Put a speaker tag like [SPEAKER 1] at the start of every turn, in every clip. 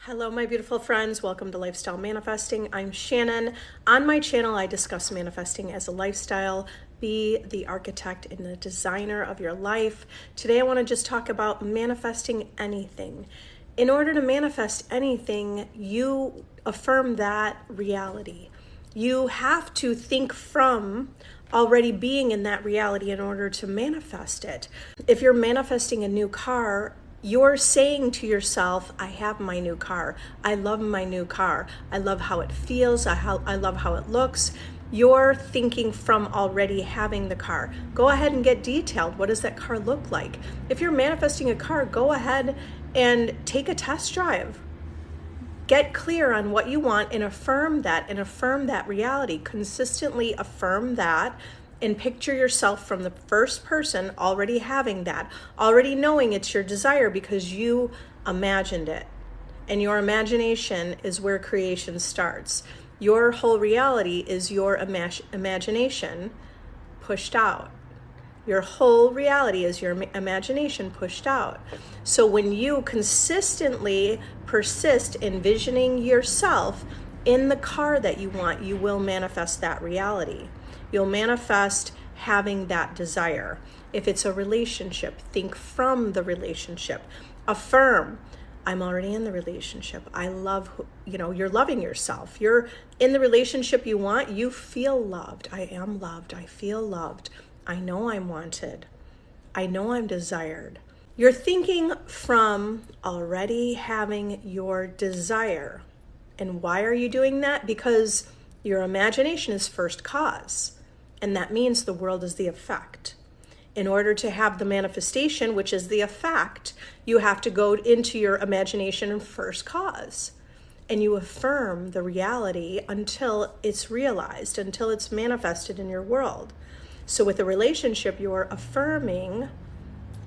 [SPEAKER 1] Hello, my beautiful friends. Welcome to Lifestyle Manifesting. I'm Shannon. On my channel, I discuss manifesting as a lifestyle. Be the architect and the designer of your life. Today, I want to just talk about manifesting anything. In order to manifest anything, you affirm that reality. You have to think from already being in that reality in order to manifest it. If you're manifesting a new car, you're saying to yourself, I have my new car. I love my new car. I love how it feels. I love how it looks. You're thinking from already having the car. Go ahead and get detailed. What does that car look like? If you're manifesting a car, go ahead and take a test drive. Get clear on what you want and affirm that reality. Consistently affirm that. And picture yourself from the first person already having that, already knowing it's your desire because you imagined it. And your imagination is where creation starts. Your whole reality is your imagination pushed out. Your whole reality is your imagination pushed out. So when you consistently persist envisioning yourself in the car that you want, you will manifest that reality. You'll manifest having that desire. If it's a relationship, think from the relationship. Affirm, I'm already in the relationship. I love, you're loving yourself. You're in the relationship you want. You feel loved. I am loved. I feel loved. I know I'm wanted. I know I'm desired. You're thinking from already having your desire. And why are you doing that? Because your imagination is first cause. And that means the world is the effect. In order to have the manifestation, which is the effect, you have to go into your imagination and first cause. And you affirm the reality until it's realized, until it's manifested in your world. So with a relationship, you're affirming,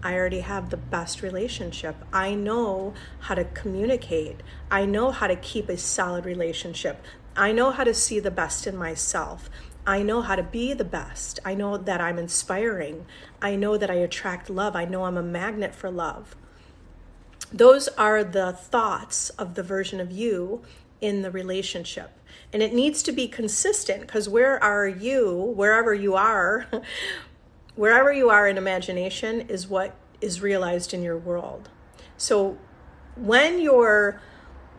[SPEAKER 1] I already have the best relationship. I know how to communicate. I know how to keep a solid relationship. I know how to see the best in myself. I know how to be the best. I know that I'm inspiring. I know that I attract love. I know I'm a magnet for love. Those are the thoughts of the version of you in the relationship. And it needs to be consistent because wherever you are in imagination is what is realized in your world. So when you're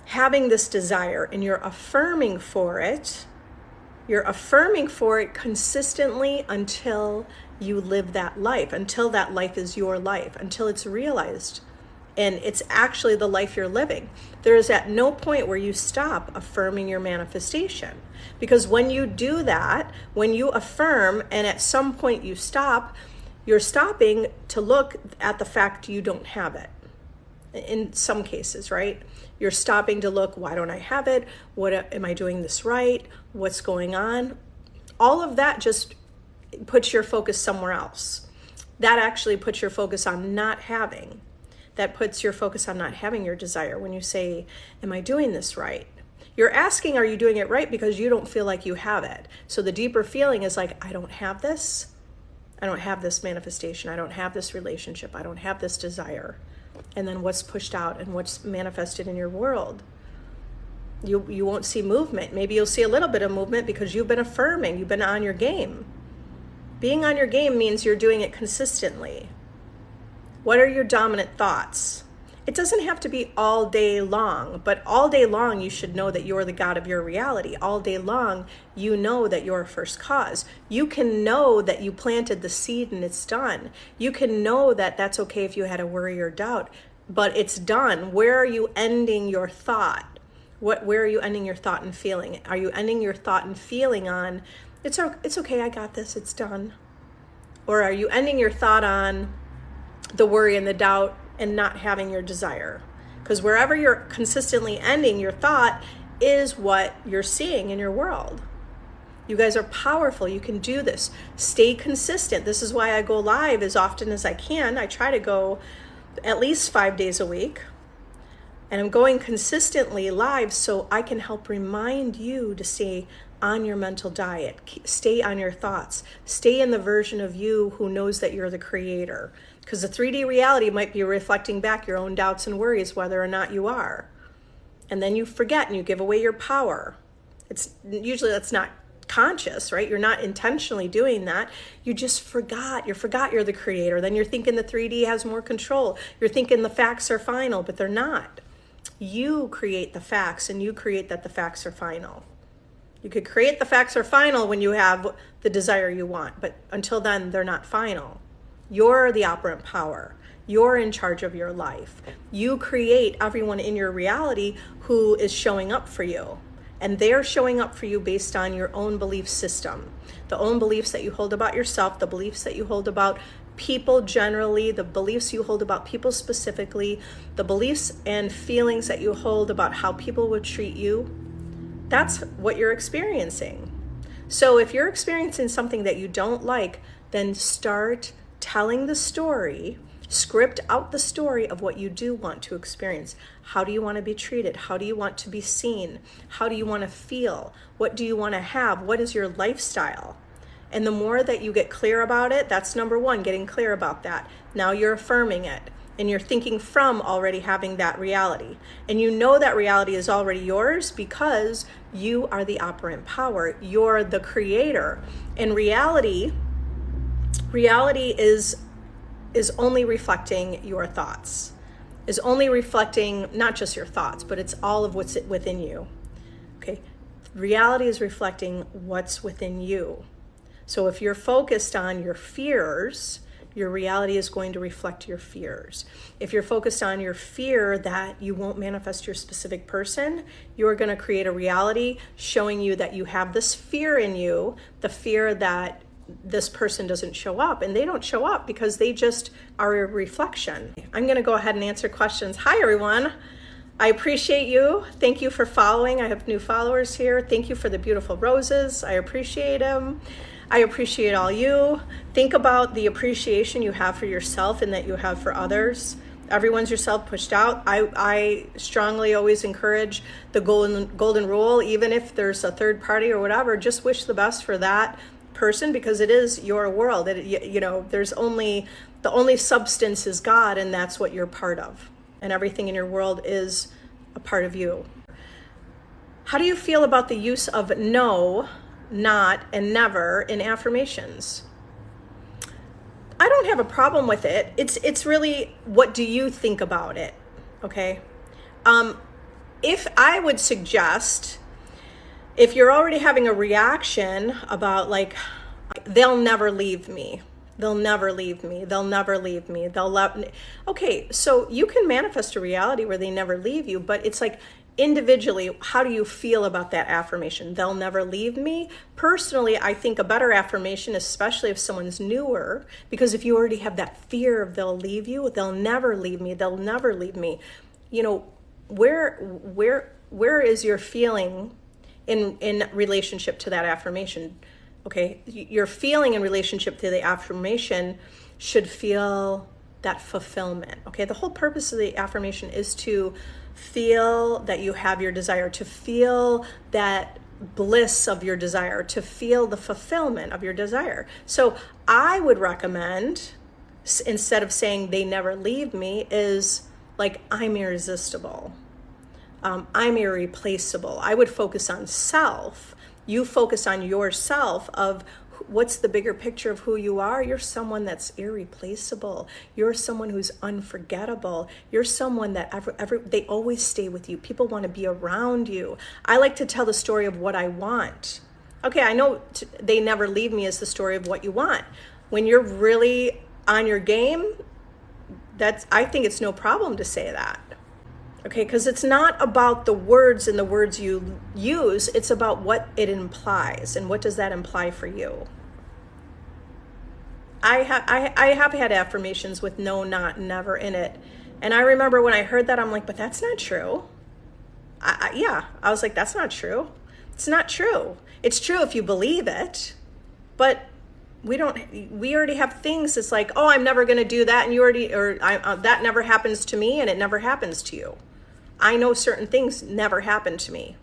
[SPEAKER 1] having this desire and you're affirming for it consistently until you live that life, until that life is your life, until it's realized and it's actually the life you're living. There is at no point where you stop affirming your manifestation. Because when you do that, when you affirm and at some point you stop, you're stopping to look at the fact you don't have it. In some cases, right? You're stopping to look, why don't I have it? Am I doing this right? What's going on? All of that just puts your focus somewhere else. That actually puts your focus on not having. That puts your focus on not having your desire. When you say, am I doing this right? You're asking, are you doing it right? Because you don't feel like you have it. So the deeper feeling is like, I don't have this. I don't have this manifestation. I don't have this relationship. I don't have this desire. And then what's pushed out and what's manifested in your world? You won't see movement. Maybe you'll see a little bit of movement because you've been affirming. You've been on your game. Being on your game means you're doing it consistently. What are your dominant thoughts? It doesn't have to be all day long, but all day long you should know that you're the God of your reality. All day long you know that you're first cause. You can know that you planted the seed and it's done. You can know that that's okay if you had a worry or doubt, but it's done. Where are you ending your thought? Where are you ending your thought and feeling? Are you ending your thought and feeling on, it's okay, I got this, it's done? Or are you ending your thought on the worry and the doubt and not having your desire? Because wherever you're consistently ending your thought is what you're seeing in your world. You guys are powerful. You can do this. Stay consistent. This is why I go live as often as I can. I try to go at least 5 days a week. And I'm going consistently live so I can help remind you to stay on your mental diet. Stay on your thoughts. Stay in the version of you who knows that you're the creator. Because the 3D reality might be reflecting back your own doubts and worries, whether or not you are. and then you forget and you give away your power. It's usually that's not conscious, right? You're not intentionally doing that. You just forgot. You forgot you're the creator. Then you're thinking the 3D has more control. You're thinking the facts are final, but they're not. You create the facts, and you create that the facts are final. You could create the facts are final when you have the desire you want, but until then, they're not final. You're the operant power. You're in charge of your life. You create everyone in your reality who is showing up for you. And they're showing up for you based on your own belief system, the own beliefs that you hold about yourself, the beliefs that you hold about people generally, the beliefs you hold about people specifically, the beliefs and feelings that you hold about how people would treat you. That's what you're experiencing. So if you're experiencing something that you don't like, then start telling the story. Script out the story of what you do want to experience. How do you want to be treated? How do you want to be seen? How do you want to feel? What do you want to have? What is your lifestyle? And the more that you get clear about it, that's number one, getting clear about that. Now you're affirming it, and you're thinking from already having that reality. And you know that reality is already yours because you are the operant power. You're the creator. And reality is only reflecting your thoughts, is only reflecting not just your thoughts, but it's all of what's within you. Okay, reality is reflecting what's within you. So if you're focused on your fears, your reality is going to reflect your fears. If you're focused on your fear that you won't manifest your specific person, you're going to create a reality showing you that you have this fear in you, the fear that this person doesn't show up, and they don't show up because they just are a reflection. I'm going to go ahead and answer questions. Hi, everyone. I appreciate you. Thank you for following. I have new followers here. Thank you for the beautiful roses. I appreciate them. I appreciate all you. Think about the appreciation you have for yourself and that you have for others. Everyone's yourself pushed out. I strongly always encourage the golden rule, even if there's a third party or whatever, just wish the best for that person because it is your world. There's only, the only substance is God, and that's what you're part of. And everything in your world is a part of you. How do you feel about the use of no, not, and never in affirmations? I don't have a problem with it. It's really, what do you think about it? Okay. If I would suggest, if you're already having a reaction about like, they'll never leave me. They'll never leave me. They'll never leave me. Okay, so you can manifest a reality where they never leave you, but it's like individually, how do you feel about that affirmation? They'll never leave me. Personally, I think a better affirmation, especially if someone's newer, because if you already have that fear of they'll leave you, they'll never leave me, they'll never leave me. Where is your feeling in relationship to that affirmation? Okay, your feeling in relationship to the affirmation should feel that fulfillment. Okay, the whole purpose of the affirmation is to feel that you have your desire, to feel that bliss of your desire, to feel the fulfillment of your desire. So I would recommend, instead of saying they never leave me, is like, I'm irresistible. I'm irreplaceable. I would focus on self. You focus on yourself of what's the bigger picture of who you are. You're someone that's irreplaceable. You're someone who's unforgettable. You're someone that they always stay with you. People want to be around you. I like to tell the story of what I want. Okay, I know they never leave me is the story of what you want. When you're really on your game, I think it's no problem to say that. Okay, because it's not about the words and the words you use, it's about what it implies and what does that imply for you. I have had affirmations with no, not, never in it. And I remember when I heard that, I'm like, but that's not true. I was like, that's not true. It's not true. It's true if you believe it, but we already have things. It's like, oh, I'm never going to do that. And that never happens to me and it never happens to you. I know certain things never happen to me,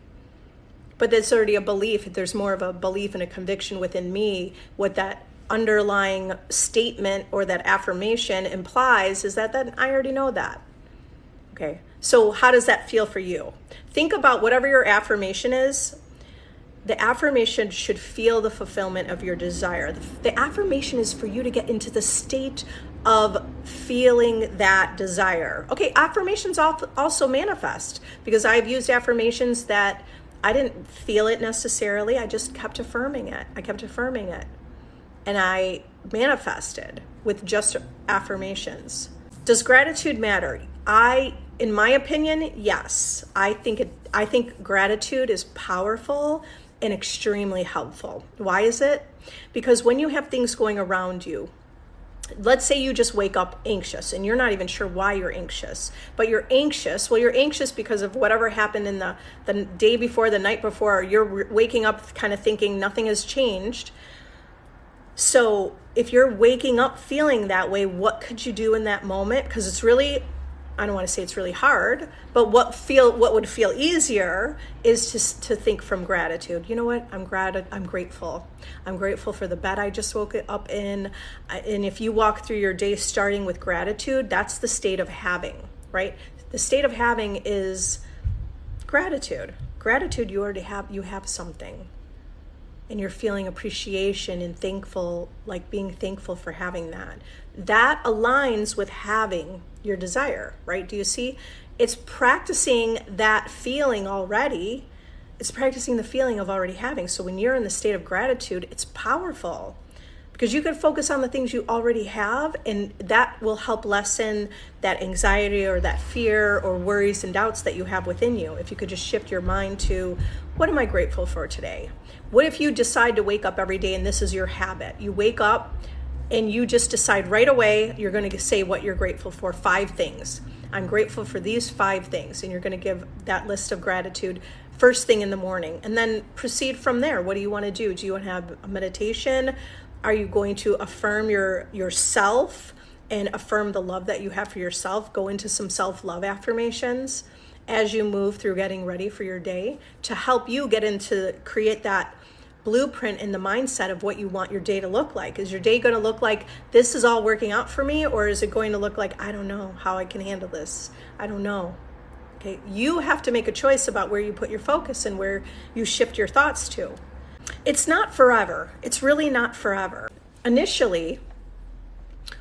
[SPEAKER 1] but there's already a belief. There's more of a belief and a conviction within me. What that underlying statement or that affirmation implies is that I already know that. Okay. So how does that feel for you? Think about whatever your affirmation is. The affirmation should feel the fulfillment of your desire. The affirmation is for you to get into the state of feeling that desire. Okay, affirmations also manifest, because I've used affirmations that I didn't feel it necessarily. I just kept affirming it. And I manifested with just affirmations. Does gratitude matter? In my opinion, yes. I think gratitude is powerful and extremely helpful. Why is it? Because when you have things going around you, let's say you just wake up anxious and you're not even sure why you're anxious, but you're anxious. Well, you're anxious because of whatever happened in the day before, the night before. You're waking up kind of thinking nothing has changed. So if you're waking up feeling that way, what could you do in that moment? Because it's really, I don't want to say it's really hard, but what would feel easier is to think from gratitude. You know what? I'm grateful. I'm grateful for the bed I just woke up in. And if you walk through your day starting with gratitude, that's the state of having, right? The state of having is gratitude. Gratitude, you have something. And you're feeling appreciation and thankful, like being thankful for having that. That aligns with having your desire, right? Do you see? It's practicing that feeling already. It's practicing the feeling of already having. So when you're in the state of gratitude, it's powerful, because you can focus on the things you already have, and that will help lessen that anxiety or that fear or worries and doubts that you have within you. If you could just shift your mind to, what am I grateful for today? What if you decide to wake up every day and this is your habit? You wake up and you just decide right away, you're going to say what you're grateful for, 5 things. I'm grateful for these 5 things. And you're going to give that list of gratitude first thing in the morning, and then proceed from there. What do you want to do? Do you want to have a meditation? Are you going to affirm yourself and affirm the love that you have for yourself? Go into some self-love affirmations as you move through getting ready for your day, to help you create that blueprint in the mindset of what you want your day to look like. Is your day going to look like, this is all working out for me? Or is it going to look like, I don't know how I can handle this? I don't know. Okay, you have to make a choice about where you put your focus and where you shift your thoughts to. It's not forever. It's really not forever. Initially,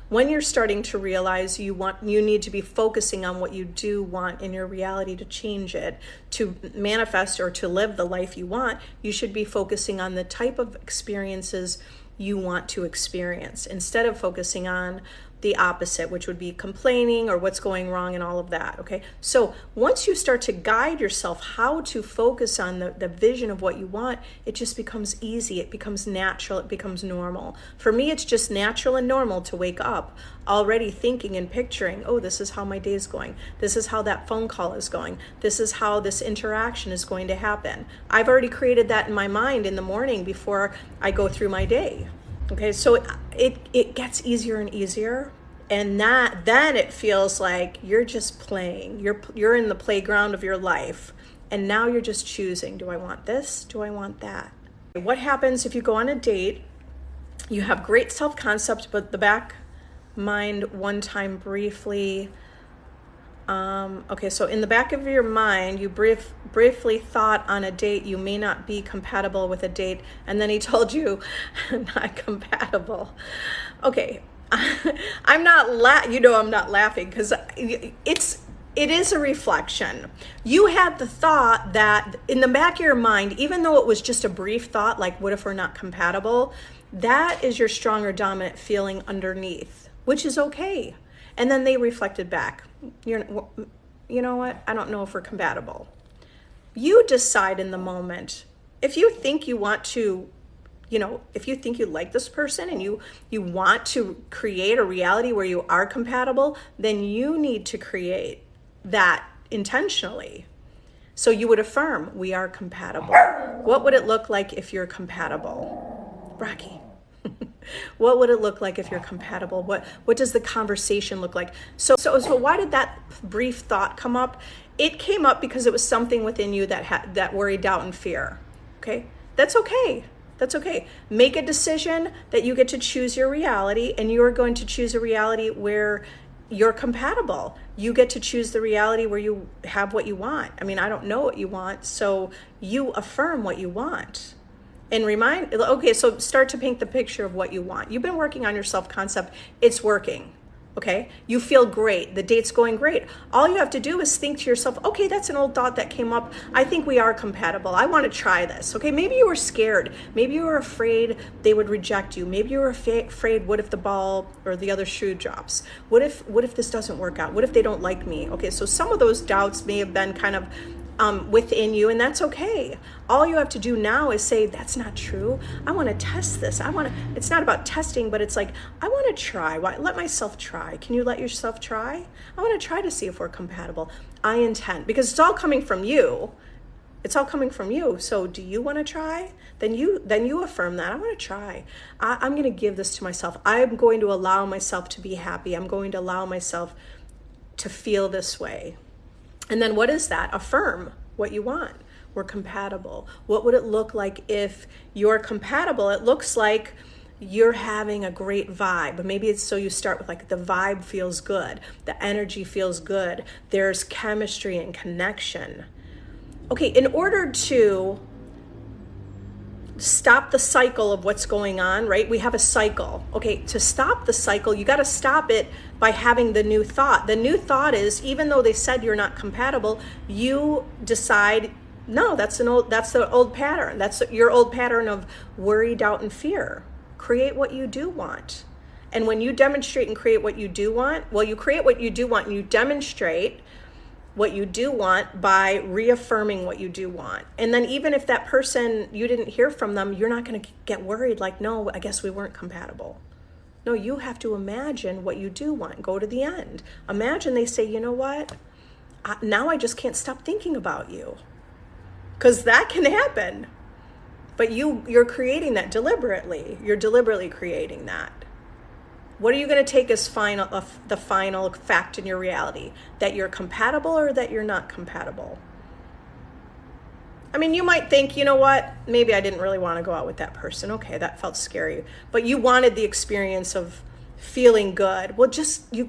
[SPEAKER 1] when you're starting to realize you need to be focusing on what you do want in your reality to change it, to manifest or to live the life you want, you should be focusing on the type of experiences you want to experience, instead of focusing on the opposite, which would be complaining or what's going wrong and all of that. Okay, so once you start to guide yourself how to focus on the vision of what you want, it just becomes easy, it becomes natural, it becomes normal. For me, it's just natural and normal to wake up already thinking and picturing, oh, this is how my day is going, this is how that phone call is going, this is how this interaction is going to happen. I've already created that in my mind in the morning before I go through my day. Okay, so it gets easier and easier, and then it feels like you're just playing. You're in the playground of your life, and now you're just choosing, do I want this? Do I want that? What happens if you go on a date, you have great self-concept, but the back mind one time briefly, so in the back of your mind, you briefly thought on a date you may not be compatible with a date, and then he told you not compatible. Okay, I'm not laughing, because it is a reflection. You had the thought that in the back of your mind, even though it was just a brief thought, like what if we're not compatible, that is your strong or dominant feeling underneath, which is okay. And then they reflected back, you know what? I don't know if we're compatible. You decide in the moment. If you think you want to, if you think you like this person and you want to create a reality where you are compatible, then you need to create that intentionally. So you would affirm, we are compatible. What would it look like if you're compatible? Rocky. What would it look like if you're compatible? What does the conversation look like? So why did that brief thought come up? It came up because it was something within you that worry, doubt, and fear. Okay? That's okay. That's okay. Make a decision that you get to choose your reality, and you are going to choose a reality where you're compatible. You get to choose the reality where you have what you want. I mean, I don't know what you want, so you affirm what you want. And so start to paint the picture of what you want. You've been working on your self-concept. It's working. Okay, you feel great. The date's going great. All you have to do is think to yourself, okay, that's an old thought that came up. I think we are compatible. I want to try this. Okay, maybe you were scared. Maybe you were afraid they would reject you. Maybe you were afraid, what if the ball or the other shoe drops? What if this doesn't work out? What if they don't like me? Okay, so some of those doubts may have been kind of within you, and that's okay. All you have to do now is say, that's not true. I want to test this. It's not about testing, but it's like, I want to try. Let myself try. Can you let yourself try? I want to try to see if we're compatible. I intend, because it's all coming from you. It's all coming from you. So do you want to try? Then you affirm that. I want to try. I'm going to give this to myself. I'm going to allow myself to be happy. I'm going to allow myself to feel this way. And then what is that? Affirm what you want. We're compatible. What would it look like if you're compatible? It looks like you're having a great vibe. Maybe it's so you start with like the vibe feels good. The energy feels good. There's chemistry and connection. Okay, in order to stop the cycle of what's going on, right? We have a cycle. Okay, to stop the cycle, you got to stop it by having the new thought. The new thought is, even though they said you're not compatible, you decide, no, that's the old pattern. That's your old pattern of worry, doubt, and fear. Create what you do want. And when you demonstrate and create what you do want, well, you create what you do want and you demonstrate what you do want by reaffirming what you do want. And then even if that person, you didn't hear from them, you're not going to get worried like, no, I guess we weren't compatible. No, you have to imagine what you do want. Go to the end. Imagine they say, you know what? Now I just can't stop thinking about you. Because that can happen. But you're creating that deliberately. You're deliberately creating that. What are you going to take as the final fact in your reality? That you're compatible or that you're not compatible? I mean, you might think, you know what? Maybe I didn't really want to go out with that person. Okay, that felt scary. But you wanted the experience of feeling good. Well, just, you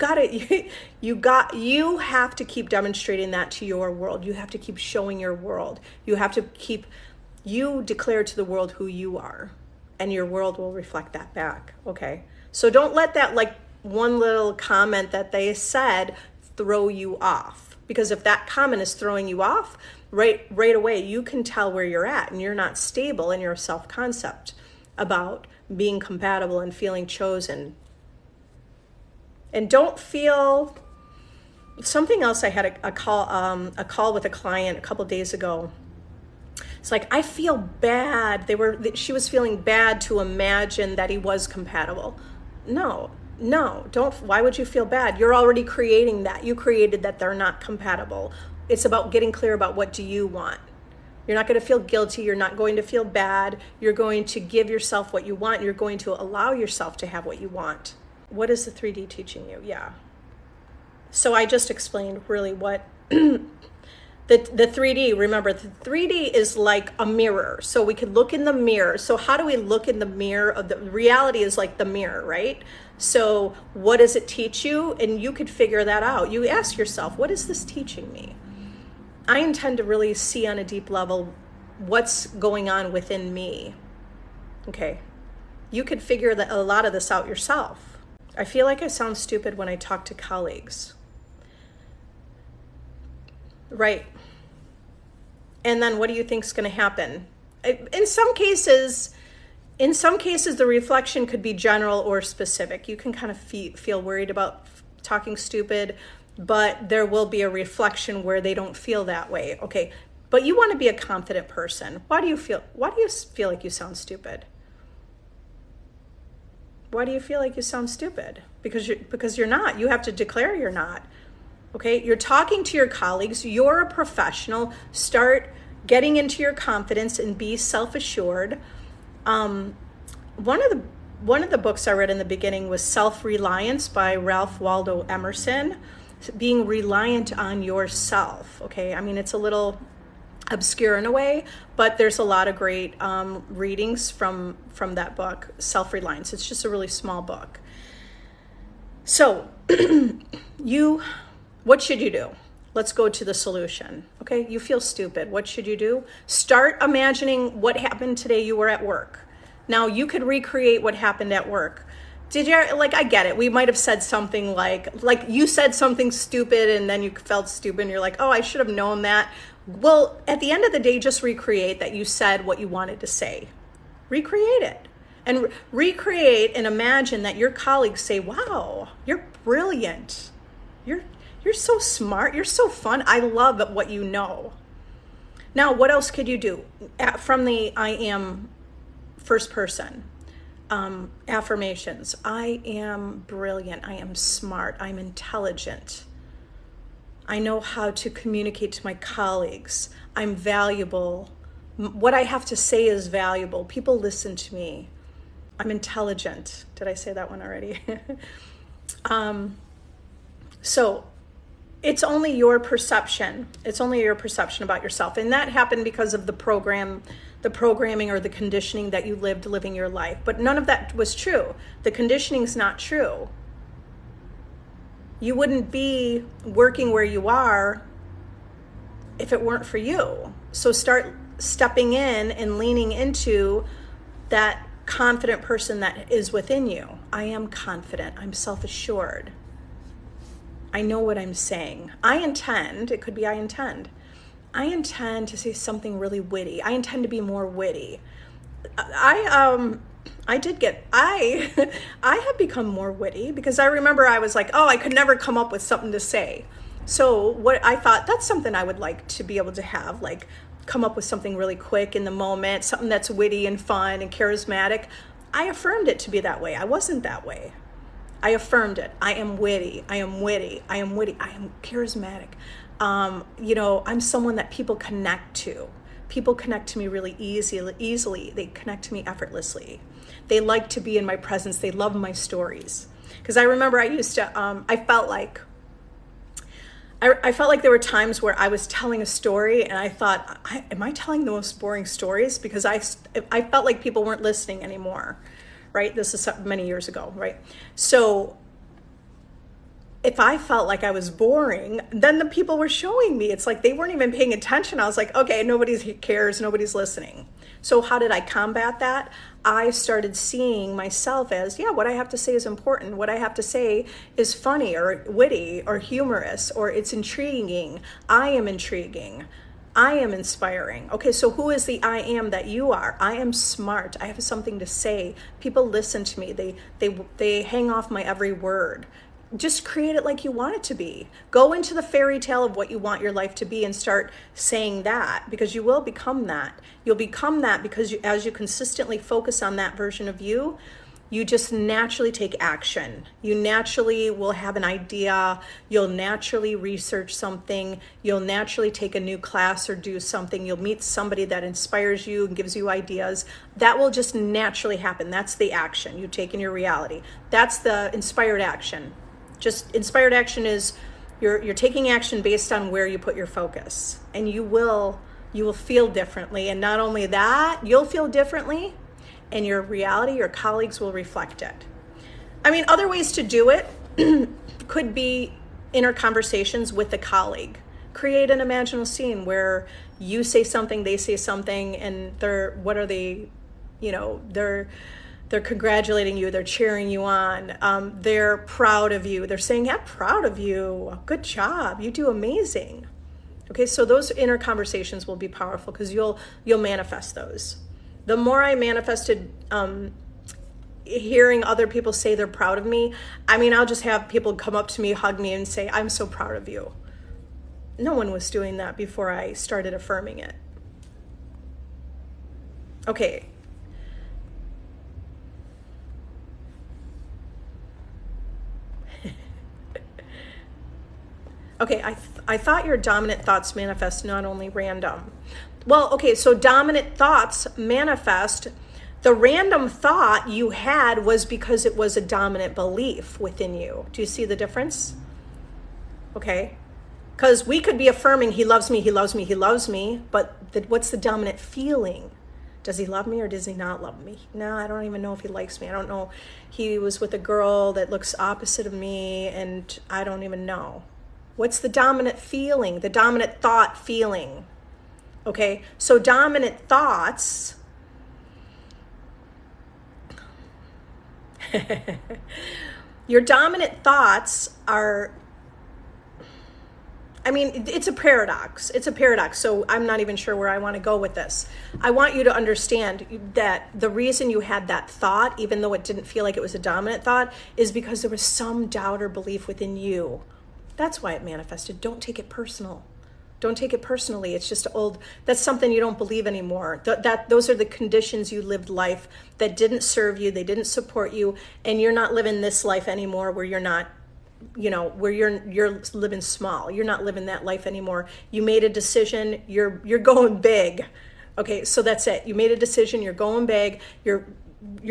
[SPEAKER 1] have to keep demonstrating that to your world. You have to keep showing your world. You declare to the world who you are, and your world will reflect that back. Okay. So don't let that like one little comment that they said throw you off. Because if that comment is throwing you off, right away, you can tell where you're at and you're not stable in your self-concept about being compatible and feeling chosen. And don't feel, something else, I had a call with a client a couple days ago. It's like, I feel bad. She was feeling bad to imagine that he was compatible. No, don't. Why would you feel bad? You're already creating that. You created that they're not compatible. It's about getting clear about what do you want. You're not going to feel guilty. You're not going to feel bad. You're going to give yourself what you want. You're going to allow yourself to have what you want. What is the 3D teaching you? Yeah. So I just explained really what the 3D, remember, the 3D is like a mirror. So we could look in the mirror. So how do we look in the mirror of the reality is like the mirror, right? So what does it teach you? And you could figure that out. You ask yourself, what is this teaching me? I intend to really see on a deep level what's going on within me. Okay. You could figure a lot of this out yourself. I feel like I sound stupid when I talk to colleagues. Right. And then what do you think is going to happen? In some cases, the reflection could be general or specific. You can kind of feel worried about talking stupid, but there will be a reflection where they don't feel that way. Okay. But you want to be a confident person. Why do you feel like you sound stupid? Why do you feel like you sound stupid? Because you're not. You have to declare you're not. Okay, you're talking to your colleagues, you're a professional, start getting into your confidence and be self-assured. One of the books I read in the beginning was Self-Reliance by Ralph Waldo Emerson, being reliant on yourself. Okay, I mean, it's a little obscure in a way, but there's a lot of great readings from that book, Self-Reliance. It's just a really small book. So what should you do? Let's go to the solution. Okay, you feel stupid. What should you do? Start imagining what happened today. You were at work. Now you could recreate what happened at work. Did you, like, I get it. We might have said something like you said something stupid and then you felt stupid and you're like, oh, I should have known that. Well, at the end of the day, just recreate that you said what you wanted to say. Recreate it. And recreate and imagine that your colleagues say, wow, you're brilliant. You're so smart. You're so fun. I love what you know. Now, what else could you do? From the I am first person affirmations. I am brilliant. I am smart. I'm intelligent. I know how to communicate to my colleagues. I'm valuable. What I have to say is valuable. People listen to me. I'm intelligent. Did I say that one already? So it's only your perception. It's only your perception about yourself. And that happened because of the programming or the conditioning that you lived living your life. But none of that was true. The conditioning's not true. You wouldn't be working where you are if it weren't for you. So start stepping in and leaning into that confident person that is within you. I am confident. I'm self-assured. I know what I'm saying. I intend to say something really witty. I intend to be more witty. I have become more witty because I remember I was like, oh, I could never come up with something to say. So what I thought, that's something I would like to be able to have, like come up with something really quick in the moment, something that's witty and fun and charismatic. I affirmed it to be that way. I wasn't that way. I affirmed it. I am witty. I am witty. I am witty. I am charismatic. I'm someone that people connect to. People connect to me really easily. They connect to me effortlessly. They like to be in my presence. They love my stories. Because I remember I used to, I felt like there were times where I was telling a story and I thought, am I telling the most boring stories? Because I felt like people weren't listening anymore. Right? This is many years ago, right? So if I felt like I was boring, then the people were showing me. It's like they weren't even paying attention. I was like, okay, nobody cares, nobody's listening. So how did I combat that? I started seeing myself as, yeah, what I have to say is important. What I have to say is funny or witty or humorous or it's intriguing. I am intriguing. I am inspiring. Okay, so who is the I am that you are? I am smart. I have something to say. People listen to me. They hang off my every word. Just create it like you want it to be. Go into the fairy tale of what you want your life to be and start saying that, because you will become that. You'll become that because as you consistently focus on that version of you, you just naturally take action. You naturally will have an idea. You'll naturally research something. You'll naturally take a new class or do something. You'll meet somebody that inspires you and gives you ideas. That will just naturally happen. That's the action you take in your reality. That's the inspired action. Just inspired action is you're taking action based on where you put your focus. And you will feel differently. And not only that, you'll feel differently, and your reality, your colleagues will reflect it. I mean, other ways to do it could be inner conversations with a colleague. Create an imaginal scene where you say something, they say something, and they're congratulating you, they're cheering you on, they're proud of you, they're saying, yeah, proud of you, good job, you do amazing. Okay, so those inner conversations will be powerful because you'll manifest those. The more I manifested hearing other people say they're proud of me, I mean, I'll just have people come up to me, hug me, and say, I'm so proud of you. No one was doing that before I started affirming it. Okay. Okay, I thought your dominant thoughts manifest, not only random. Well, okay, so dominant thoughts manifest. The random thought you had was because it was a dominant belief within you. Do you see the difference? Okay, because we could be affirming, he loves me, he loves me, he loves me, but what's the dominant feeling? Does he love me or does he not love me? No, I don't even know if he likes me. I don't know. He was with a girl that looks opposite of me, and I don't even know. What's the dominant feeling? The dominant thought feeling. Okay, so dominant thoughts your dominant thoughts are, I mean, it's a paradox. It's a paradox. So I'm not even sure where I want to go with this. I want you to understand that the reason you had that thought, even though it didn't feel like it was a dominant thought, is because there was some doubt or belief within you. That's why it manifested. Don't take it personal. Don't take it personally. It's just that's something you don't believe anymore. Those are the conditions you lived life that didn't serve you. They didn't support you. And you're not living this life anymore where you're not, where you're living small. You're not living that life anymore. You made a decision. You're going big. Okay, so that's it. You made a decision. You're going big. You're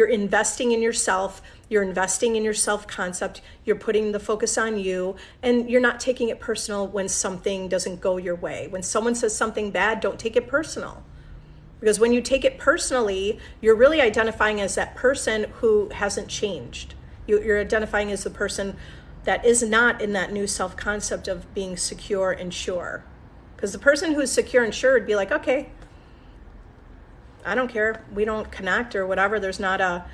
[SPEAKER 1] investing in yourself. You're investing in your self-concept. You're putting the focus on you, and you're not taking it personal when something doesn't go your way. When someone says something bad, don't take it personal. Because when you take it personally, you're really identifying as that person who hasn't changed. You're identifying as the person that is not in that new self-concept of being secure and sure. Because the person who's secure and sure would be like, okay, I don't care. We don't connect or whatever. There's not a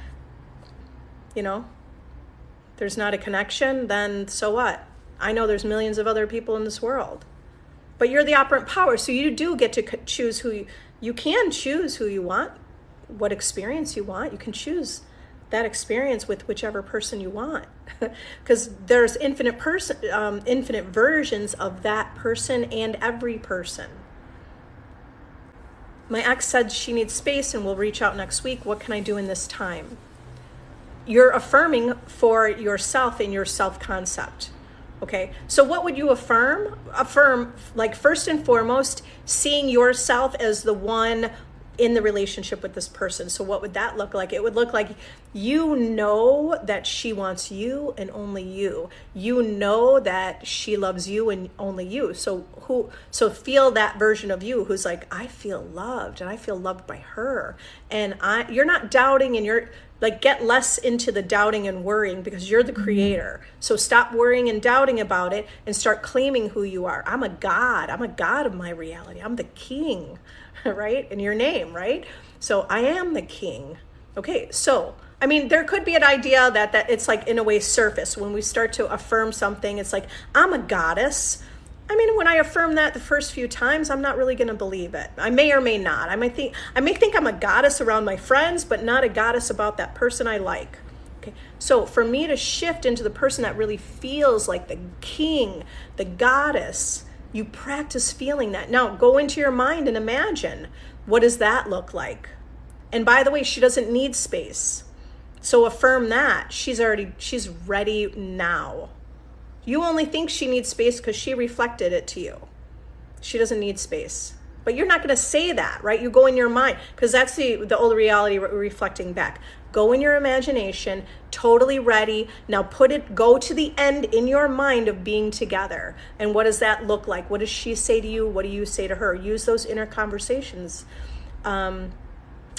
[SPEAKER 1] connection, then so what? I know there's millions of other people in this world. But you're the operant power, so you do get to choose you can choose who you want, what experience you want. You can choose that experience with whichever person you want. Because there's infinite versions of that person and every person. My ex said she needs space and will reach out next week. What can I do in this time? You're affirming for yourself and your self-concept. Okay, so what would you affirm? Affirm, like, first and foremost, seeing yourself as the one in the relationship with this person. So what would that look like? It would look like you know that she wants you and only you. You know that she loves you and only you. So feel that version of you who's like, I feel loved and I feel loved by her. And you're not doubting, and you're like, get less into the doubting and worrying because you're the creator. So stop worrying and doubting about it and start claiming who you are. I'm a God. I'm a God of my reality. I'm the king, right? In your name, right? So I am the king. Okay, so, I mean, there could be an idea that it's like, in a way, surface. When we start to affirm something, it's like, I'm a goddess. I mean, when I affirm that the first few times, I'm not really going to believe it. I may or may not. I may think I'm a goddess around my friends, but not a goddess about that person I like. Okay. So for me to shift into the person that really feels like the king, the goddess, you practice feeling that. Now go into your mind and imagine, what does that look like? And by the way, she doesn't need space. So affirm that. She's ready now. You only think she needs space because she reflected it to you. She doesn't need space. But you're not going to say that, right? You go in your mind, because that's the old reality reflecting back. Go in your imagination, totally ready. Now go to the end in your mind of being together. And what does that look like? What does she say to you? What do you say to her? Use those inner conversations. I'm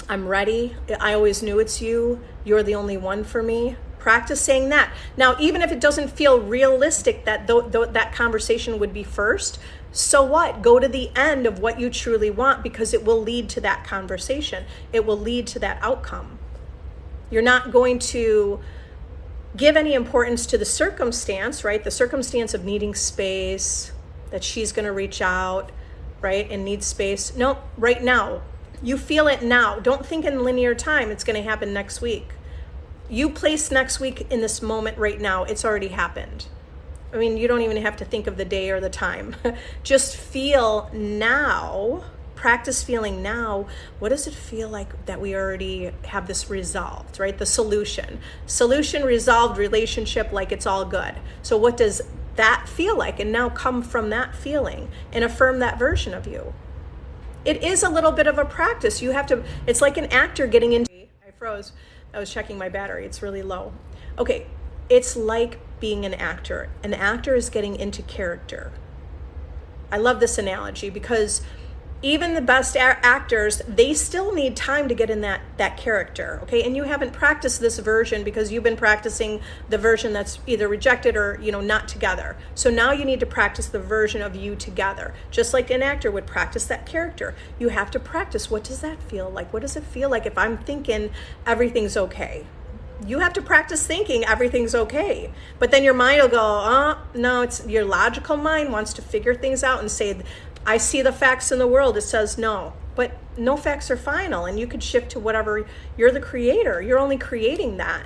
[SPEAKER 1] ready. I always knew it's you. You're the only one for me. Practice saying that. Now, even if it doesn't feel realistic that that conversation would be first, so what? Go to the end of what you truly want, because it will lead to that conversation. It will lead to that outcome. You're not going to give any importance to the circumstance, right? The circumstance of needing space, that she's going to reach out, right, and need space. No, right now. You feel it now. Don't think in linear time it's going to happen next week. You place next week in this moment right now. It's already happened. I mean, you don't even have to think of the day or the time. Just feel now. Practice feeling now. What does it feel like that we already have this resolved, right? The solution. Solution, resolved, relationship, like it's all good. So what does that feel like? And now come from that feeling and affirm that version of you. It is a little bit of a practice. You have to, it's like an actor getting into, I froze. I was checking my battery. It's really low. Okay. It's like being an actor. An actor is getting into character. I love this analogy because even the best actors, they still need time to get in that character, okay? And you haven't practiced this version because you've been practicing the version that's either rejected or, not together. So now you need to practice the version of you together. Just like an actor would practice that character. You have to practice, what does that feel like? What does it feel like if I'm thinking everything's okay? You have to practice thinking everything's okay. But then your mind will go, oh, no, it's your logical mind wants to figure things out and say, I see the facts in the world. It says no, but no facts are final, and you could shift to whatever. You're the creator. You're only creating that.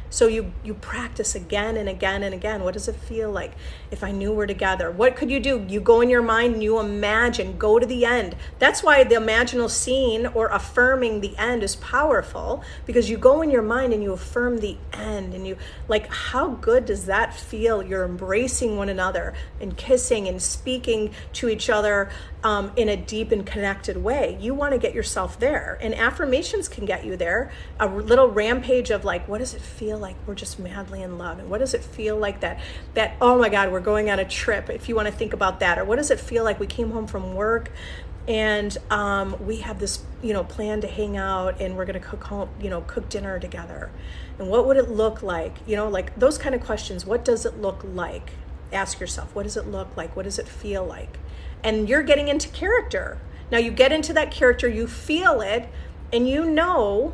[SPEAKER 1] So you practice again and again and again. What does it feel like if I knew we're together? What could you do? You go in your mind and you imagine, go to the end. That's why the imaginal scene or affirming the end is powerful, because you go in your mind and you affirm the end, and you like, how good does that feel? You're embracing one another and kissing and speaking to each other in a deep and connected way. You want to get yourself there, and affirmations can get you there. A little rampage of like, what does it feel like we're just madly in love? And what does it feel like that oh my God, we're going on a trip, if you want to think about that? Or what does it feel like we came home from work and we have this plan to hang out, and we're going to cook dinner together? And what would it look like? Like those kind of questions. What does it look like? Ask yourself, what does it look like? What does it feel like? And you're getting into character. Now you get into that character, you feel it, and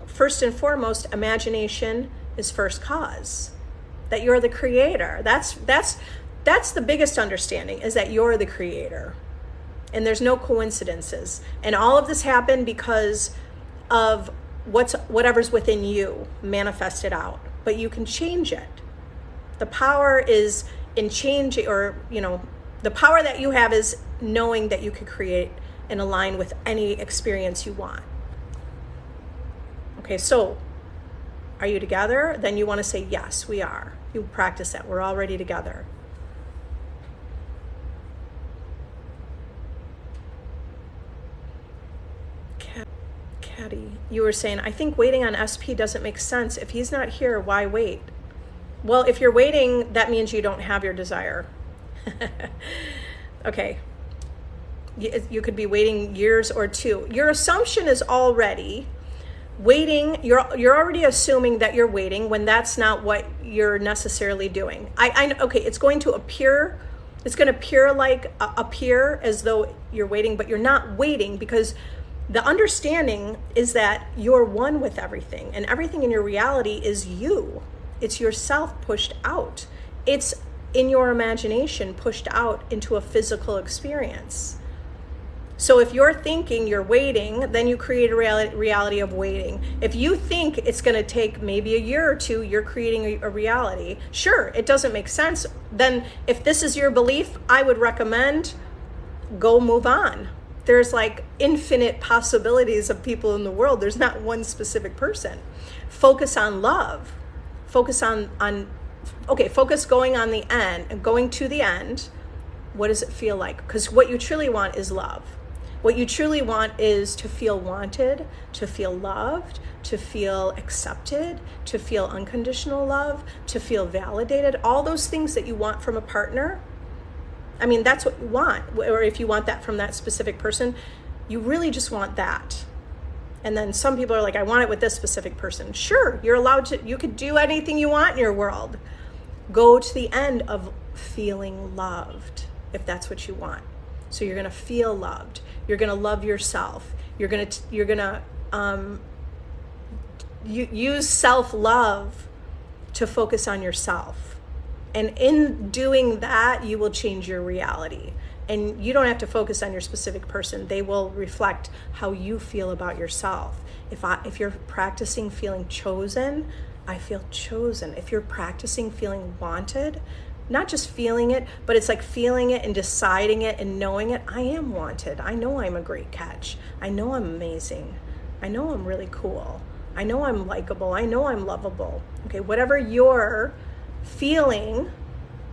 [SPEAKER 1] first and foremost, imagination is first cause. That you're the creator. That's the biggest understanding, is that you're the creator. And there's no coincidences. And all of this happened because of whatever's within you manifested out. But you can change it. The power is in changing, or the power that you have is knowing that you can create and align with any experience you want. Okay, so are you together? Then you want to say, yes, we are. You practice that. We're already together. Caddy, you were saying, I think waiting on SP doesn't make sense. If he's not here, why wait? Well, if you're waiting, that means you don't have your desire. Okay. You could be waiting years or two. Your assumption is already waiting. You're already assuming that you're waiting when that's not what you're necessarily doing. Okay, it's going to appear as though you're waiting, but you're not waiting, because the understanding is that you're one with everything, and everything in your reality is you. It's yourself pushed out. It's in your imagination pushed out into a physical experience. So if you're thinking you're waiting, then you create a reality of waiting. If you think it's going to take maybe a year or two, you're creating a reality. Sure, it doesn't make sense. Then if this is your belief, I would recommend go move on. There's like infinite possibilities of people in the world. There's not one specific person. Focus on love. Focus focus going on the end and going to the end. What does it feel like? Because what you truly want is love. What you truly want is to feel wanted, to feel loved, to feel accepted, to feel unconditional love, to feel validated. All those things that you want from a partner. I mean, that's what you want. Or if you want that from that specific person, you really just want that. And then some people are like, I want it with this specific person. Sure, you're allowed to, you could do anything you want in your world. Go to the end of feeling loved, if that's what you want. So you're going to feel loved. You're going to love yourself. You're going to use self-love to focus on yourself. And in doing that, you will change your reality. And you don't have to focus on your specific person. They will reflect how you feel about yourself. If you're practicing feeling chosen, I feel chosen. If you're practicing feeling wanted, not just feeling it, but it's like feeling it and deciding it and knowing it. I am wanted. I know I'm a great catch. I know I'm amazing. I know I'm really cool. I know I'm likable. I know I'm lovable. Okay, whatever you're feeling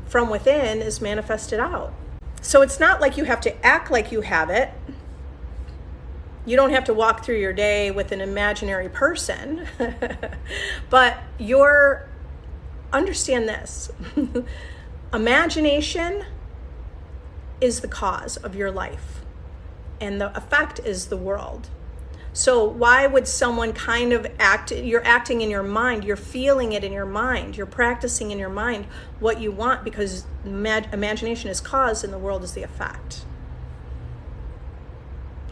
[SPEAKER 1] from within is manifested out. So it's not like you have to act like you have it. You don't have to walk through your day with an imaginary person, but understand this. Imagination is the cause of your life. and the effect is the world. So why would someone kind of act, you're acting in your mind, you're feeling it in your mind, you're practicing in your mind what you want, because imagination is cause and the world is the effect.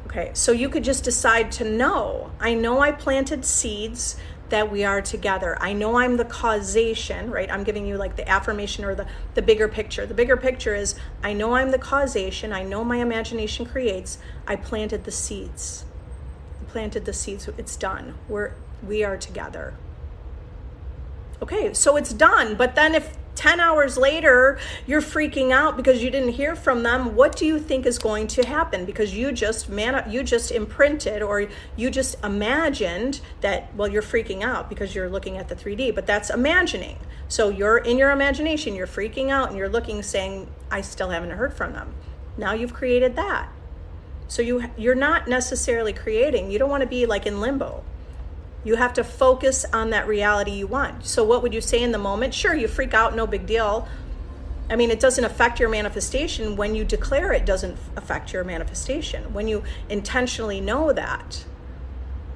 [SPEAKER 1] Okay, so you could just decide to know. I know I planted seeds that we are together. I know I'm the causation, right? I'm giving you like the affirmation or the bigger picture. The bigger picture is, I know I'm the causation. I know my imagination creates. I planted the seeds. I planted the seeds. It's done. We are together. Okay, so it's done. But then if 10 hours later, you're freaking out because you didn't hear from them, what do you think is going to happen? Because you just imprinted, or you just imagined that, well, you're freaking out because you're looking at the 3D, but that's imagining. So you're in your imagination, you're freaking out and you're looking, saying, I still haven't heard from them. Now you've created that. So you're not necessarily creating. You don't want to be like in limbo. You have to focus on that reality you want. So what would you say in the moment? Sure, you freak out, no big deal. I mean, it doesn't affect your manifestation. When you declare it doesn't affect your manifestation, when you intentionally know that.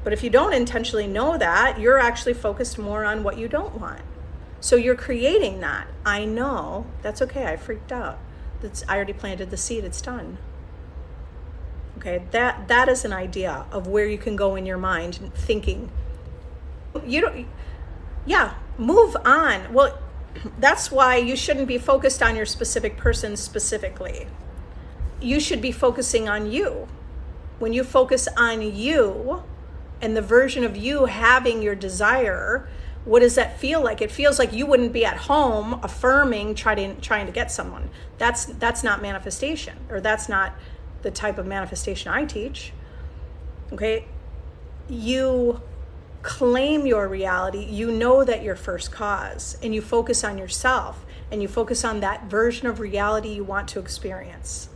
[SPEAKER 1] But if you don't intentionally know that, you're actually focused more on what you don't want. So you're creating that. I know, that's okay, I freaked out. I already planted the seed, it's done. Okay, that is an idea of where you can go in your mind thinking. Move on. Well, that's why you shouldn't be focused on your specific person specifically. You should be focusing on you. When you focus on you and the version of you having your desire, what does that feel like? It feels like you wouldn't be at home affirming, trying to get someone. That's not manifestation, or that's not the type of manifestation I teach. Okay? You claim your reality. You know that you're first cause, and you focus on yourself, and you focus on that version of reality you want to experience.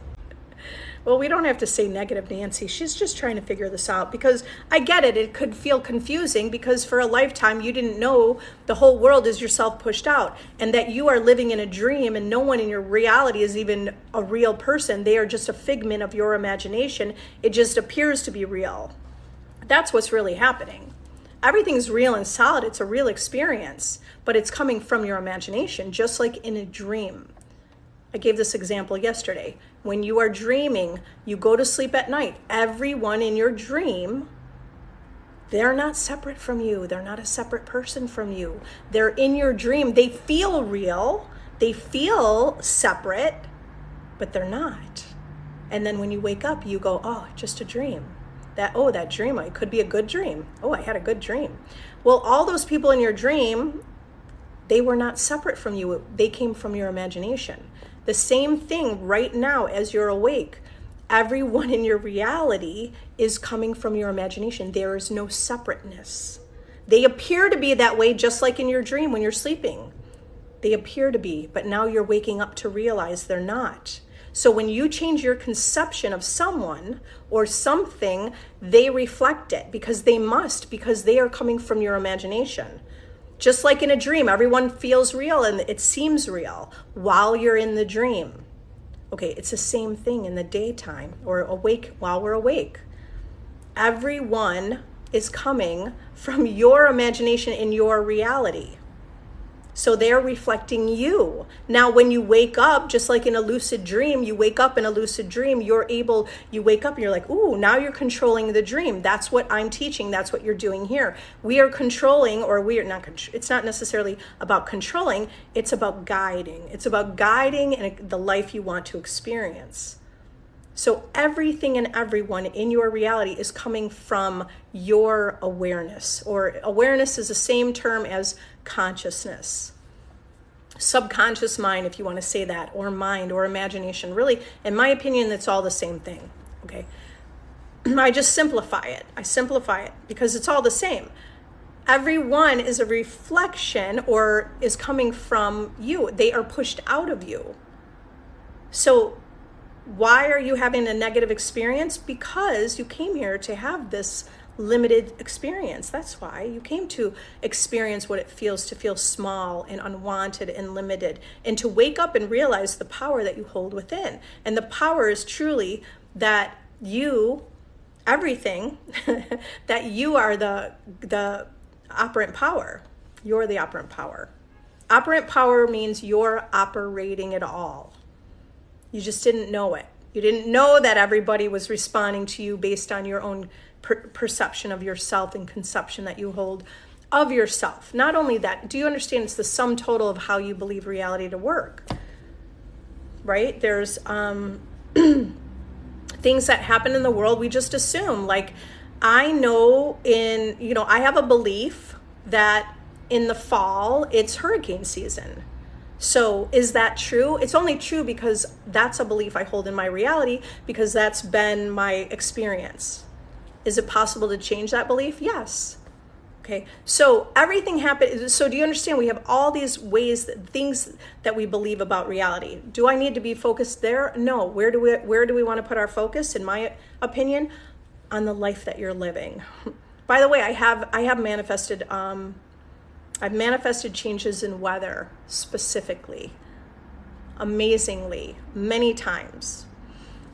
[SPEAKER 1] Well, we don't have to say negative Nancy. She's just trying to figure this out, because I get it. It could feel confusing because for a lifetime you didn't know the whole world is yourself pushed out, and that you are living in a dream and no one in your reality is even a real person. They are just a figment of your imagination. It just appears to be real. That's what's really happening. Everything's real and solid. It's a real experience, but it's coming from your imagination, just like in a dream. I gave this example yesterday. When you are dreaming, you go to sleep at night. Everyone in your dream, they're not separate from you. They're not a separate person from you. They're in your dream. They feel real. They feel separate, but they're not. And then when you wake up, you go, oh, just a dream. That dream, it could be a good dream. Oh, I had a good dream. Well, all those people in your dream, they were not separate from you. They came from your imagination. The same thing right now as you're awake. Everyone in your reality is coming from your imagination. There is no separateness. They appear to be that way, just like in your dream when you're sleeping. They appear to be, but now you're waking up to realize they're not. So when you change your conception of someone or something, they reflect it, because they are coming from your imagination. Just like in a dream, everyone feels real and it seems real while you're in the dream. Okay, it's the same thing in the daytime or awake while we're awake. Everyone is coming from your imagination in your reality. So they're reflecting you. Now, when you wake up, just like in a lucid dream, you wake up in a lucid dream, you wake up and you're like, ooh, now you're controlling the dream. That's what I'm teaching. That's what you're doing here. We are controlling, or we are not, it's not necessarily about controlling. It's about guiding. It's about guiding in the life you want to experience. So everything and everyone in your reality is coming from your awareness, or awareness is the same term as consciousness. Subconscious mind, if you want to say that, or mind or imagination. Really, in my opinion, it's all the same thing. Okay. I just simplify it. I simplify it because it's all the same. Everyone is a reflection or is coming from you. They are pushed out of you. So why are you having a negative experience? Because you came here to have this limited experience. That's why you came to experience what it feels to feel small and unwanted and limited, and to wake up and realize the power that you hold within. And the power is truly that everything, that you are the operant power. You're the operant power. Operant power means you're operating it all. You just didn't know it. You didn't know that everybody was responding to you based on your own perception of yourself and conception that you hold of yourself. Not only that, do you understand it's the sum total of how you believe reality to work, right? There's things that happen in the world we just assume. Like, I know I have a belief that in the fall it's hurricane season. So is that true? It's only true because that's a belief I hold in my reality, because that's been my experience. Is it possible to change that belief? Yes. Okay, so everything happens. So do you understand? We have all these things that we believe about reality. Do I need to be focused there? No. Where do we want to put our focus? In my opinion, on the life that you're living. By the way, I have manifested. I've manifested changes in weather specifically, amazingly, many times.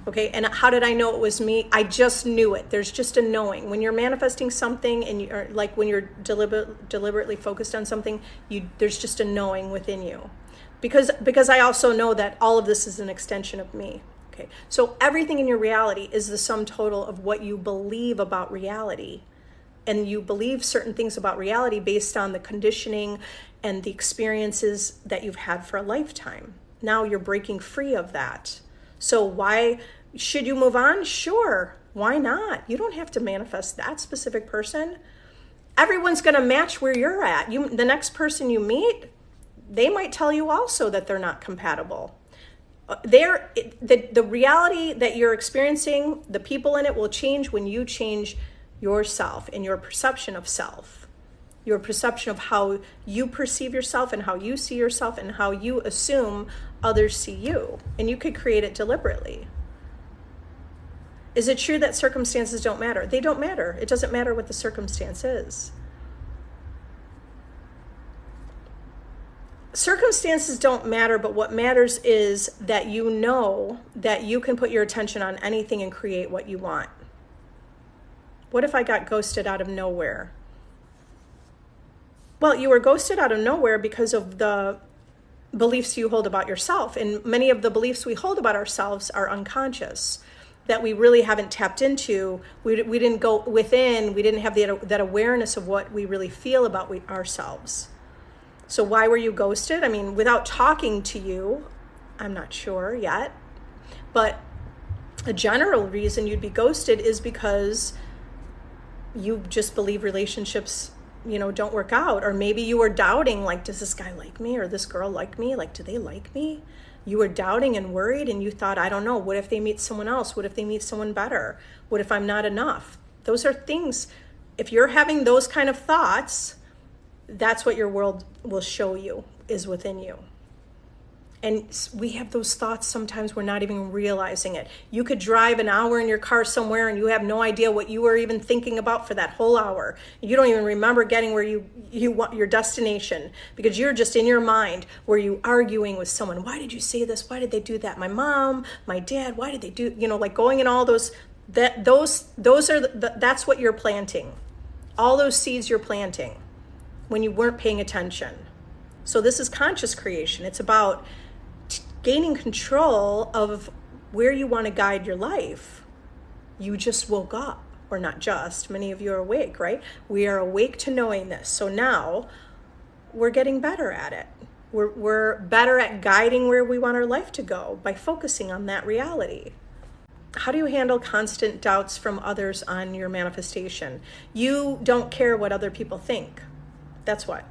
[SPEAKER 1] Okay, and how did I know it was me? I just knew it. There's just a knowing. When you're manifesting something, and you're like, when you're deliberately focused on something, there's just a knowing within you. Because I also know that all of this is an extension of me. Okay, so everything in your reality is the sum total of what you believe about reality. And you believe certain things about reality based on the conditioning and the experiences that you've had for a lifetime. Now you're breaking free of that. So why should you move on? Sure. Why not? You don't have to manifest that specific person. Everyone's going to match where you're at. The next person you meet, they might tell you also that they're not compatible. The reality that you're experiencing, the people in it will change when you change yourself and your perception of self, your perception of how you perceive yourself and how you see yourself and how you assume others see you. And you could create it deliberately. Is it true that circumstances don't matter? They don't matter. It doesn't matter what the circumstance is. Circumstances don't matter, but what matters is that you know that you can put your attention on anything and create what you want. What if I got ghosted out of nowhere? Well, you were ghosted out of nowhere because of the beliefs you hold about yourself. And many of the beliefs we hold about ourselves are unconscious, that we really haven't tapped into. We didn't go within. We didn't have that awareness of what we really feel about ourselves. So why were you ghosted? I mean, without talking to you, I'm not sure yet. But a general reason you'd be ghosted is because you just believe relationships, don't work out. Or maybe you were doubting, like, does this guy like me or this girl like me? Like, do they like me? You were doubting and worried, and you thought, I don't know, what if they meet someone else? What if they meet someone better? What if I'm not enough? Those are things, if you're having those kind of thoughts, that's what your world will show you is within you. And we have those thoughts sometimes we're not even realizing it. You could drive an hour in your car somewhere and you have no idea what you were even thinking about for that whole hour. You don't even remember getting where you want your destination, because you're just in your mind where you arguing with someone. Why did you say this? Why did they do that? My mom, my dad, why did they do, like going in all those, that's what you're planting. All those seeds you're planting when you weren't paying attention. So this is conscious creation. It's about gaining control of where you want to guide your life. You just woke up, or not just, many of you are awake, right? We are awake to knowing this. So now we're getting better at it. We're better at guiding where we want our life to go by focusing on that reality. How do you handle constant doubts from others on your manifestation? You don't care what other people think. That's what.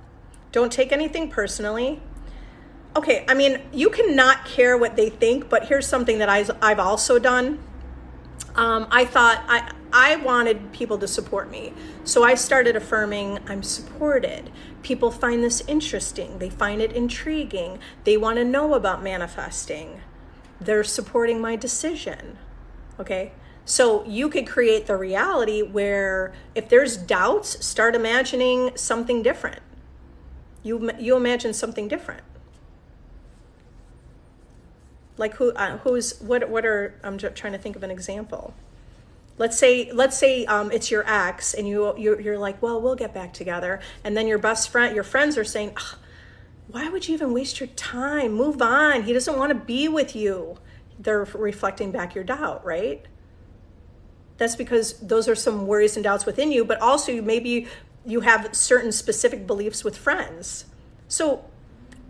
[SPEAKER 1] Don't take anything personally. Okay, I mean, you cannot care what they think, but here's something that I've also done. I thought I wanted people to support me. So I started affirming I'm supported. People find this interesting. They find it intriguing. They want to know about manifesting. They're supporting my decision. Okay? So you could create the reality where if there's doubts, start imagining something different. You imagine something different. Like I'm just trying to think of an example. Let's say it's your ex, and you're like, well, we'll get back together, and then your friends are saying, "Ugh, why would you even waste your time? Move on. He doesn't want to be with you." They're reflecting back your doubt, right? That's because those are some worries and doubts within you, but also maybe you have certain specific beliefs with friends. So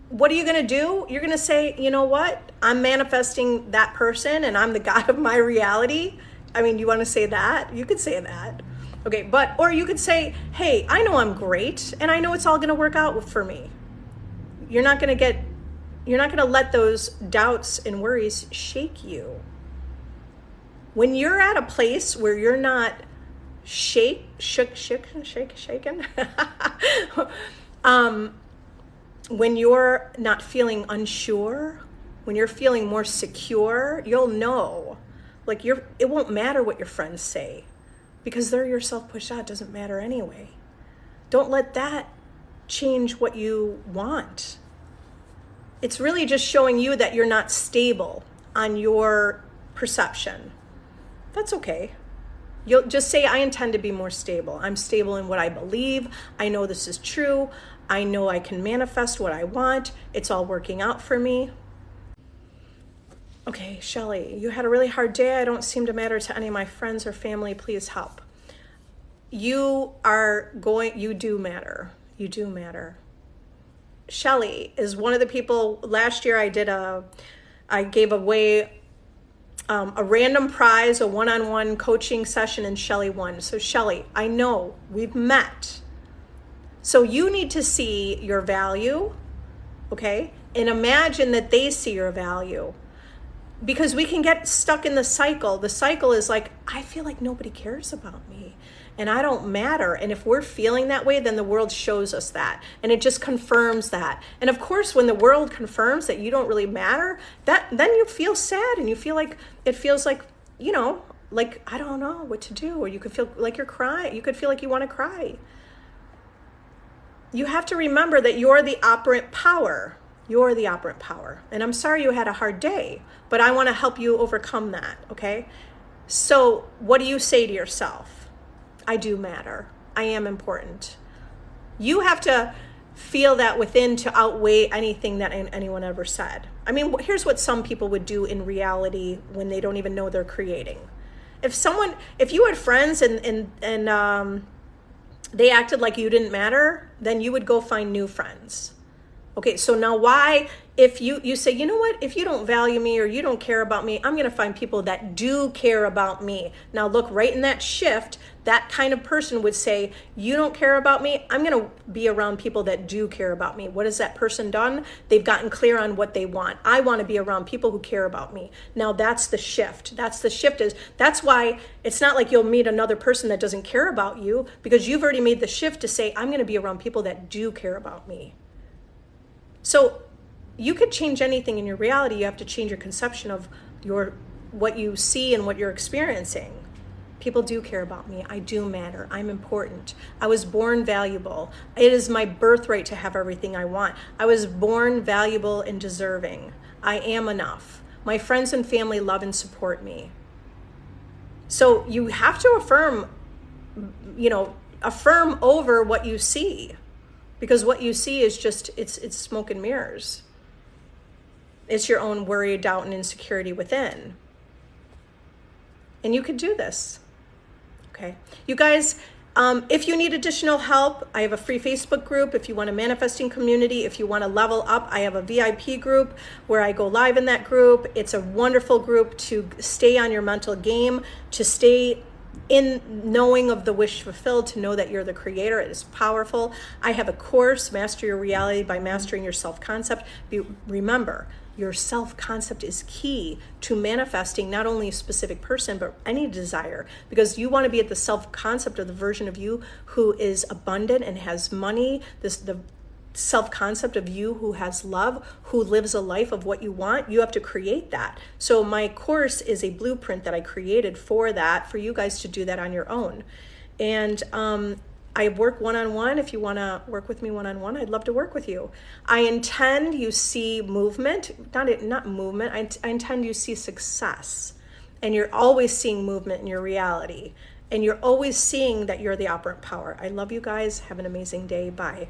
[SPEAKER 1] what are you going to do? You're going to say, you know what? I'm manifesting that person, and I'm the God of my reality. I mean, you want to say that? You could say that. Okay, or you could say, hey, I know I'm great, and I know it's all going to work out for me. You're not going to let those doubts and worries shake you. When you're at a place where you're not shaken, when you're not feeling unsure, when you're feeling more secure, you'll know. Like it won't matter what your friends say, because they're your self-pushed out. It doesn't matter anyway. Don't let that change what you want. It's really just showing you that you're not stable on your perception. That's okay. You'll just say, I intend to be more stable. I'm stable in what I believe. I know this is true. I know I can manifest what I want. It's all working out for me. Okay, Shelly, you had a really hard day. I don't seem to matter to any of my friends or family. Please help. You do matter. You do matter. Shelly is one of the people. Last year I gave away a random prize, a one-on-one coaching session, and Shelly won. So Shelly, I know we've met. So you need to see your value, okay? And imagine that they see your value. Because we can get stuck in the cycle. The cycle is like, I feel like nobody cares about me and I don't matter. And if we're feeling that way, then the world shows us that. And it just confirms that. And of course, when the world confirms that you don't really matter, then you feel sad and you feel like, it feels like, like, I don't know what to do. Or you could feel like you're crying. You could feel like you want to cry. You have to remember that you're the operant power. You're the operant power. And I'm sorry you had a hard day, but I want to help you overcome that, okay? So what do you say to yourself? I do matter. I am important. You have to feel that within to outweigh anything that anyone ever said. I mean, here's what some people would do in reality when they don't even know they're creating. If you had friends and they acted like you didn't matter, then you would go find new friends. Okay, so now why, if you say, you know what, if you don't value me or you don't care about me, I'm going to find people that do care about me. Now look, right in that shift, that kind of person would say, you don't care about me, I'm going to be around people that do care about me. What has that person done? They've gotten clear on what they want. I want to be around people who care about me. Now that's the shift. That's why it's not like you'll meet another person that doesn't care about you, because you've already made the shift to say, I'm going to be around people that do care about me. So you could change anything in your reality. You have to change your conception of what you see and what you're experiencing. People do care about me. I do matter. I'm important. I was born valuable. It is my birthright to have everything I want. I was born valuable and deserving. I am enough. My friends and family love and support me. So you have to affirm over what you see. Because what you see is just, it's smoke and mirrors. It's your own worry, doubt, and insecurity within. And you could do this. Okay. You guys, if you need additional help, I have a free Facebook group. If you want a manifesting community, if you want to level up, I have a VIP group where I go live in that group. It's a wonderful group to stay on your mental game, to stay in knowing of the wish fulfilled, to know that you're the creator. It is powerful. I have a course, Master Your Reality by Mastering Your Self-Concept. Remember, your self-concept is key to manifesting not only a specific person, but any desire, because you want to be at the self-concept of the version of you who is abundant and has money, the self-concept of you who has love, who lives a life of what you want. You have to create that. So my course is a blueprint that I created for that, for you guys to do that on your own. And I work one-on-one. If you want to work with me one-on-one, I'd love to work with you. I intend you see movement, not movement. I intend you see success and you're always seeing movement in your reality, and you're always seeing that you're the operant power. I love you guys. Have an amazing day. Bye.